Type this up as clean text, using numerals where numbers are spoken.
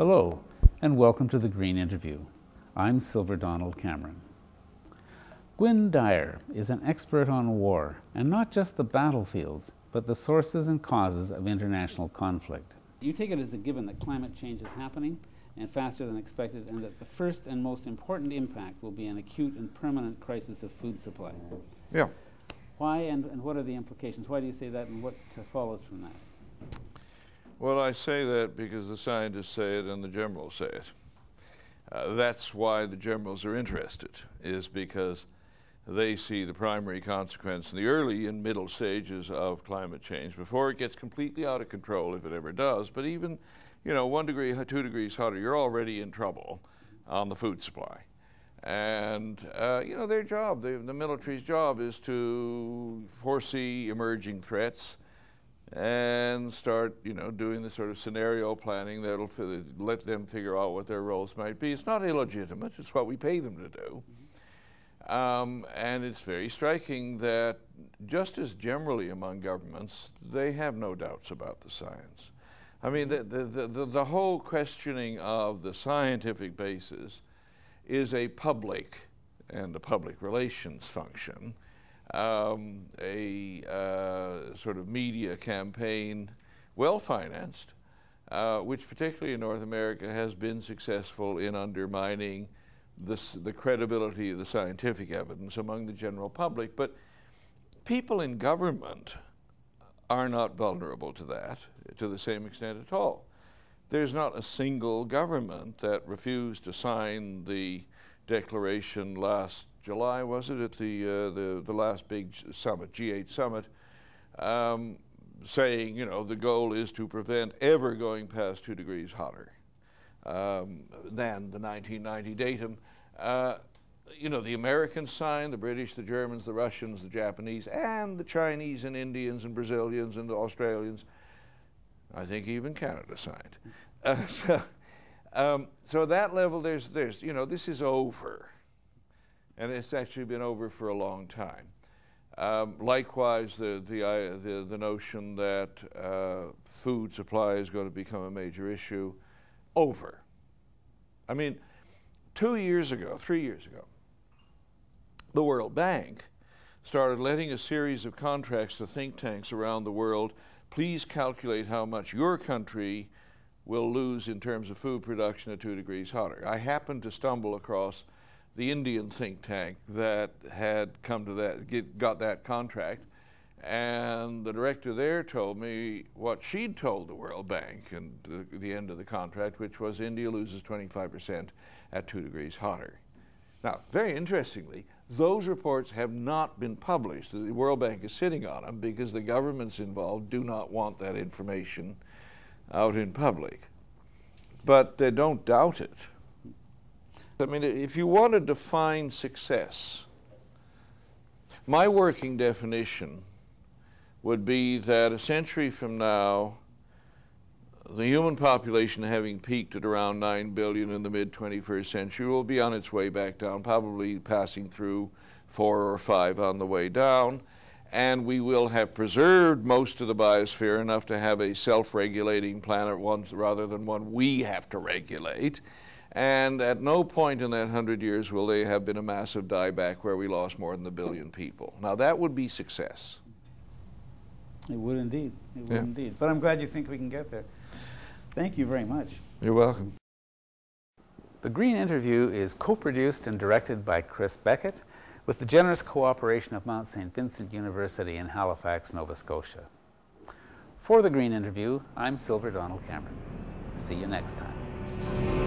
Hello, and welcome to the Green Interview. I'm Silver Donald Cameron. Gwynne Dyer is an expert on war, and not just the battlefields, but the sources and causes of international conflict. You take it as a given that climate change is happening, and faster than expected, and that the first and most important impact will be an acute and permanent crisis of food supply. Yeah. Why, and what are the implications? Why do you say that, and what follows from that? Well, I say that because the scientists say it and the generals say it. That's why the generals are interested, is because they see the primary consequence in the early and middle stages of climate change before it gets completely out of control, if it ever does. But even, 1 degree, 2 degrees hotter, you're already in trouble on the food supply. And, their job, the military's job is to foresee emerging threats and start, doing the sort of scenario planning that'll let them figure out what their roles might be. It's not illegitimate, it's what we pay them to do. And it's very striking that just as generally among governments, they have no doubts about the science. I mean, the whole questioning of the scientific basis is a public and a public relations function. A sort of media campaign, well-financed, which particularly in North America has been successful in undermining the credibility of the scientific evidence among the general public. But people in government are not vulnerable to that to the same extent at all. There's not a single government that refused to sign the declaration last July, was it, at the last big summit, G8 summit, saying, the goal is to prevent ever going past 2 degrees hotter than the 1990 datum. The Americans signed, the British, the Germans, the Russians, the Japanese, and the Chinese and Indians and Brazilians and the Australians. I think even Canada signed. So at that level, there's this is over. And it's actually been over for a long time. Likewise, the notion that food supply is going to become a major issue, over. I mean, 3 years ago, the World Bank started letting a series of contracts to think tanks around the world. Please calculate how much your country will lose in terms of food production at 2 degrees hotter. I happened to stumble across the Indian think tank that had come to that, got that contract, and the director there told me what she'd told the World Bank and the end of the contract, which was India loses 25% at 2 degrees hotter. Now, very interestingly, those reports have not been published. The World Bank is sitting on them because the governments involved do not want that information out in public. But they don't doubt it. I mean, if you want to define success, my working definition would be that a century from now, the human population having peaked at around 9 billion in the mid-21st century will be on its way back down, probably passing through 4 or 5 on the way down, and we will have preserved most of the biosphere enough to have a self-regulating planet rather than one we have to regulate. And at no point in that 100 years will there have been a massive dieback where we lost more than 1 billion people. Now that would be success. It would indeed. It would indeed. But I'm glad you think we can get there. Thank you very much. You're welcome. The Green Interview is co-produced and directed by Chris Beckett with the generous cooperation of Mount St. Vincent University in Halifax, Nova Scotia. For The Green Interview, I'm Silver Donald Cameron. See you next time.